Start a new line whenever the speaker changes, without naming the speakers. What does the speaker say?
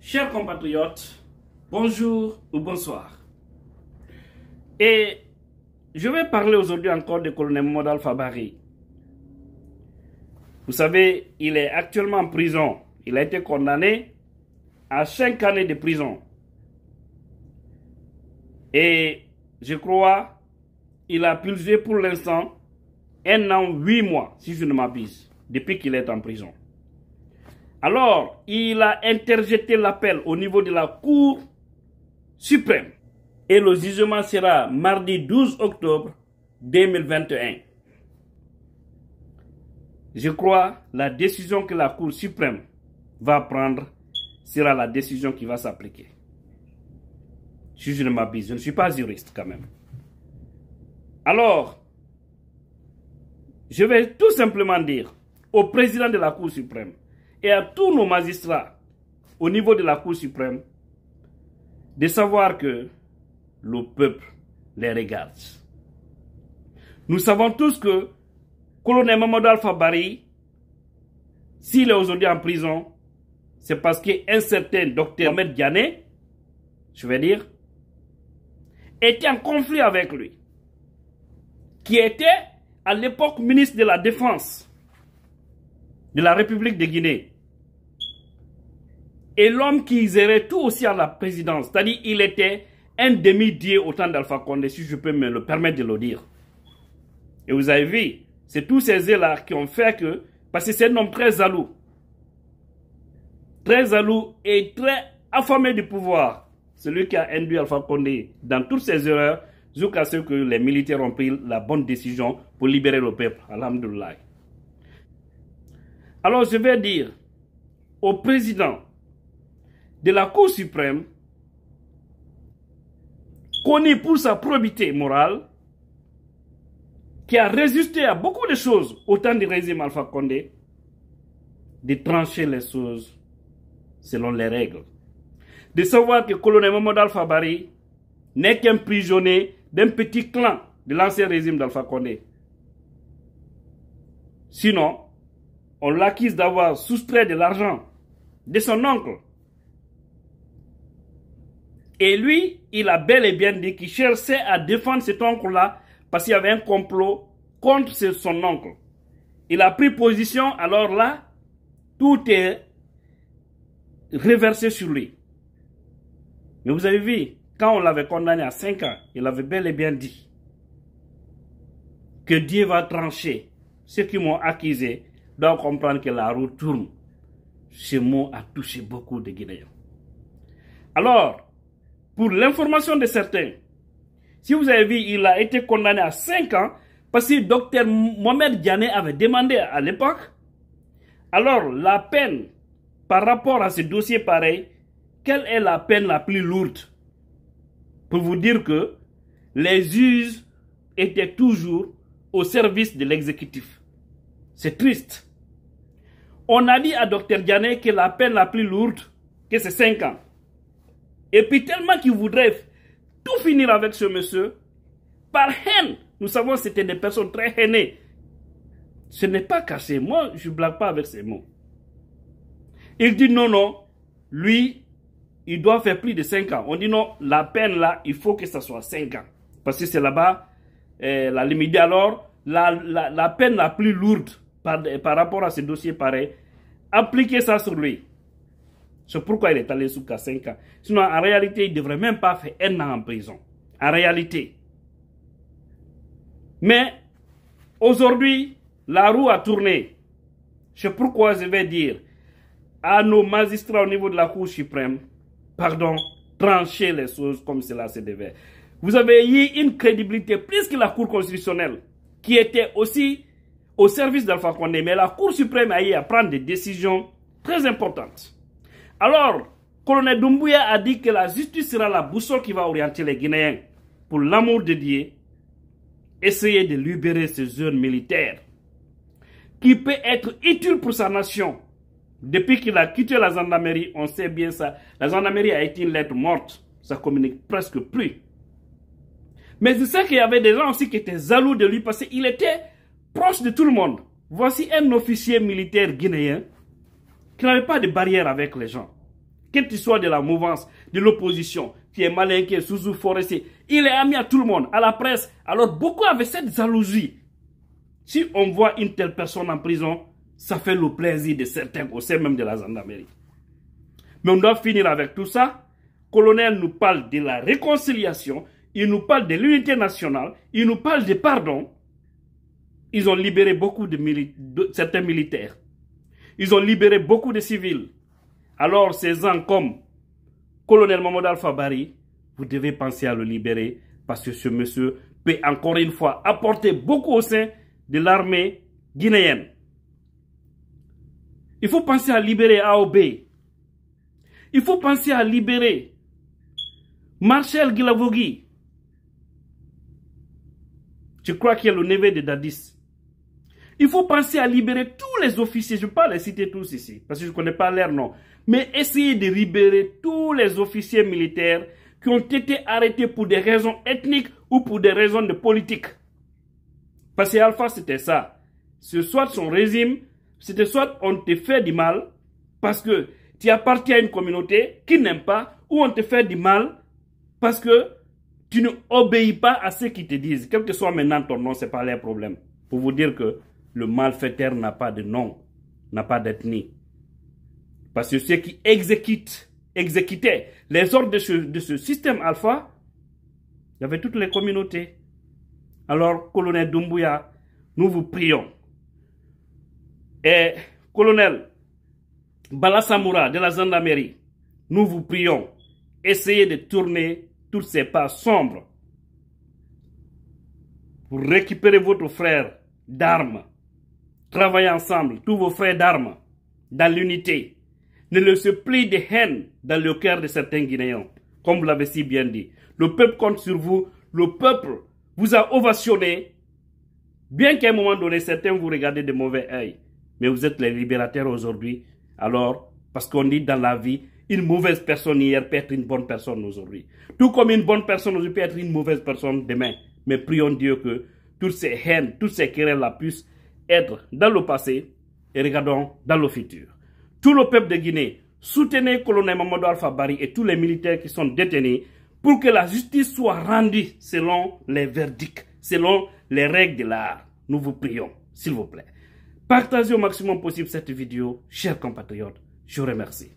Chers compatriotes, bonjour ou bonsoir. Et je vais parler aujourd'hui encore du colonel Mamadou Alpha Barry. Vous savez, il est actuellement en prison. Il a été condamné à 5 années de prison. Et je crois qu'il a purgé pour l'instant 1 an 8 mois, si je ne m'abuse, depuis qu'il est en prison. Alors, il a interjeté l'appel au niveau de la Cour suprême. Et le jugement sera mardi 12 octobre 2021. Je crois que la décision que la Cour suprême va prendre sera la décision qui va s'appliquer. Si je ne m'abuse, je ne suis pas juriste quand même. Alors, je vais tout simplement dire au président de la Cour suprême et à tous nos magistrats au niveau de la Cour suprême de savoir que le peuple les regarde. Nous savons tous que colonel Mamadou Alpha Barry, s'il est aujourd'hui en prison, c'est parce qu'un certain docteur Ahmed Diané, je vais dire, était en conflit avec lui, qui était à l'époque ministre de la Défense de la République de Guinée. Et l'homme qui gérait tout aussi à la présidence, c'est-à-dire il était un demi-dieu au temps d'Alpha Condé, si je peux me le permettre de le dire. Et vous avez vu, c'est tous ces là qui ont fait que, parce que c'est un homme très jaloux et très affamé du pouvoir, celui qui a induit Alpha Condé dans toutes ses erreurs, jusqu'à ce que les militaires ont pris la bonne décision pour libérer le peuple. Alhamdoulilah. Alors je vais dire au président de la Cour suprême, connu pour sa probité morale, qui a résisté à beaucoup de choses au temps du régime Alpha Condé, de trancher les choses selon les règles. De savoir que le colonel Mamadou Alpha Barry n'est qu'un prisonnier d'un petit clan de l'ancien régime d'Alpha Condé. Sinon, on l'accuse d'avoir soustrait de l'argent de son oncle. Et lui, il a bel et bien dit qu'il cherchait à défendre cet oncle-là parce qu'il y avait un complot contre son oncle. Il a pris position, alors là, tout est reversé sur lui. Mais vous avez vu, quand on l'avait condamné à 5 ans, il avait bel et bien dit que Dieu va trancher. Ceux qui m'ont accusé doivent comprendre que la roue tourne. Ce mot a touché beaucoup de Guinéens. Alors, pour l'information de certains, si vous avez vu, il a été condamné à 5 ans parce que le docteur Mohamed Diané avait demandé à l'époque. Alors, la peine par rapport à ce dossier pareil, quelle est la peine la plus lourde? Pour vous dire que les juges étaient toujours au service de l'exécutif. C'est triste. On a dit à docteur Diané que la peine la plus lourde, que c'est 5 ans. Et puis tellement qu'il voudrait tout finir avec ce monsieur, par haine, nous savons que c'était des personnes très hainées. Ce n'est pas caché, moi je ne blague pas avec ces mots. Il dit non, non, lui, il doit faire plus de 5 ans. On dit non, la peine là, il faut que ça soit 5 ans. Parce que c'est là-bas, la limite. Alors, la peine la plus lourde par rapport à ce dossier pareil, appliquez ça sur lui. C'est pourquoi il est allé sous 5 ans. Sinon, en réalité, il ne devrait même pas faire 1 an en prison. En réalité. Mais, aujourd'hui, la roue a tourné. C'est pourquoi je vais dire à nos magistrats au niveau de la Cour suprême, pardon, trancher les choses comme cela se devait. Vous avez eu une crédibilité plus que la Cour constitutionnelle, qui était aussi au service d'Alpha Condé. Mais la Cour suprême a eu à prendre des décisions très importantes. Alors, colonel Doumbouya a dit que la justice sera la boussole qui va orienter les Guinéens. Pour l'amour de Dieu, essayer de libérer ces jeunes militaires qui peut être utile pour sa nation. Depuis qu'il a quitté la gendarmerie, on sait bien ça. La gendarmerie a été une lettre morte. Ça ne communique presque plus. Mais je sais qu'il y avait des gens aussi qui étaient jaloux de lui parce qu'il était proche de tout le monde. Voici un officier militaire guinéen qui n'avait pas de barrière avec les gens. Qu'il soit de la mouvance, de l'opposition, qui est Malinké, Souzou, Forestier, il est ami à tout le monde, à la presse. Alors beaucoup avaient cette jalousie. Si on voit une telle personne en prison, ça fait le plaisir de certains au sein même de la gendarmerie. Mais on doit finir avec tout ça. Colonel nous parle de la réconciliation, il nous parle de l'unité nationale, il nous parle de pardon. Ils ont libéré beaucoup de certains militaires. Ils ont libéré beaucoup de civils. Alors ces gens comme Colonel Mamadou Alpha Bari, vous devez penser à le libérer parce que ce monsieur peut encore une fois apporter beaucoup au sein de l'armée guinéenne. Il faut penser à libérer AOB. Il faut penser à libérer Marshal Guilavogui. Je crois qu'il est le neveu de Dadis. Il faut penser à libérer tous les officiers. Je ne vais pas les citer tous ici, parce que je ne connais pas leur nom. Mais essayer de libérer tous les officiers militaires qui ont été arrêtés pour des raisons ethniques ou pour des raisons de politique. Parce que Alpha, c'était ça. C'est soit son régime, c'était soit on te fait du mal parce que tu appartiens à une communauté qui n'aime pas, ou on te fait du mal parce que tu ne obéis pas à ce qu'ils te disent. Quel que soit maintenant ton nom, ce n'est pas leur problème. Pour vous dire que le malfaiteur n'a pas de nom, n'a pas d'ethnie. Parce que ceux qui exécutaient les ordres de ce système Alpha, il y avait toutes les communautés. Alors, colonel Doumbouya, nous vous prions. Et colonel Balasamoura de la gendarmerie, nous vous prions. Essayez de tourner toutes ces pas sombres pour récupérer votre frère d'armes. Travaillez ensemble, tous vos frères d'armes, dans l'unité. Ne laissez plus de haine dans le cœur de certains Guinéens, comme vous l'avez si bien dit. Le peuple compte sur vous, le peuple vous a ovationné, bien qu'à un moment donné, certains vous regardez de mauvais œil. Mais vous êtes les libérateurs aujourd'hui. Alors, parce qu'on dit dans la vie, une mauvaise personne hier peut être une bonne personne aujourd'hui. Tout comme une bonne personne aujourd'hui peut être une mauvaise personne demain. Mais prions Dieu que toutes ces haines, toutes ces querelles-là puissent être dans le passé et regardons dans le futur. Tout le peuple de Guinée, soutenez le colonel Mamadou Alpha Bari et tous les militaires qui sont détenus pour que la justice soit rendue selon les verdicts, selon les règles de l'art. Nous vous prions, s'il vous plaît. Partagez au maximum possible cette vidéo, chers compatriotes. Je vous remercie.